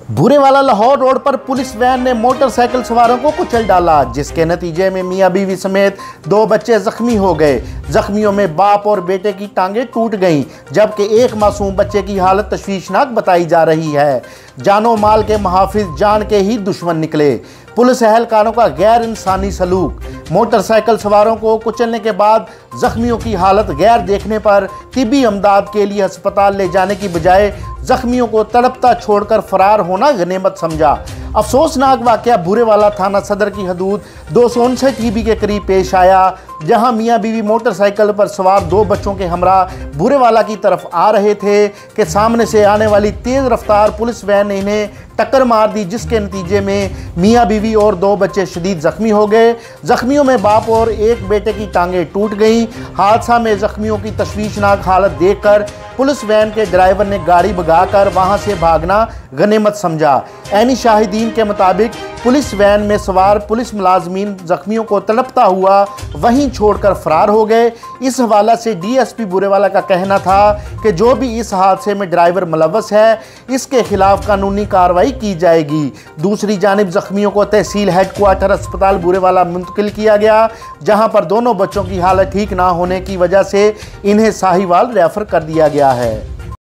Burewala Lahore road पर police van ने motorcycle सवारों को कुचल डाला, जिसके नतीजे में मियां बीवी समेत 2 बच्चे जख्मी हो गए। जख्मियों में बाप और बेटे की टांगें टूट गईं, जबकि एक मासूम बच्चे की हालत तशवीशनाक बताई जा रही है। जानो माल के मुहाफिज जान के ही दुश्मन निकले। पुलिस एहलकारों का गैर इंसानी सलूक। मोटरसाइकिल सवारों को कुचलने के बाद जख्मियों की हालत गैर देखने पर तिब्बी अमदाद के लिए अस्पताल ले जाने की बजाय जख्मियों को तड़पता छोड़कर फरार होना गनीमत समझा। अफसोसनाक वाकया बुरेवाला थाना सदर की हदूद 259 ईबी के करीब पेश आया, जहां मियां बीवी मोटरसाइकिल पर सवार 2 बच्चों के हमरा बुरेवाला की तरफ आ रहे थे कि सामने से आने वाली तेज़ रफ्तार पुलिस वैन ने इन्हें टक्कर मार दी, जिसके नतीजे में मियां बीवी और 2 बच्चे शदीद जख्मी हो गए। जख्मियों में बाप और एक बेटे की टांगें टूट गईं। हादसा में जख्मियों की तशवीशनाक हालत देखकर पुलिस वैन के ड्राइवर ने गाड़ी भगाकर वहां से भागना गनीमत समझा। ऐनी शाहिदीन के मुताबिक पुलिस वैन में सवार पुलिस मुलाजमीन जख्मियों को तड़पता हुआ वहीं छोड़कर फरार हो गए। इस हवाले से डीएसपी बुरेवाला का कहना था कि जो भी इस हादसे में ड्राइवर मुलव्वस है, इसके खिलाफ कानूनी कार्रवाई की जाएगी। दूसरी जानिब जख्मियों को तहसील हेडक्वार्टर अस्पताल बुरेवाला मुंतकिल किया गया, जहां पर दोनों बच्चों की हालत ठीक ना होने की वजह से इन्हें साहिवाल रेफर कर दिया गया है।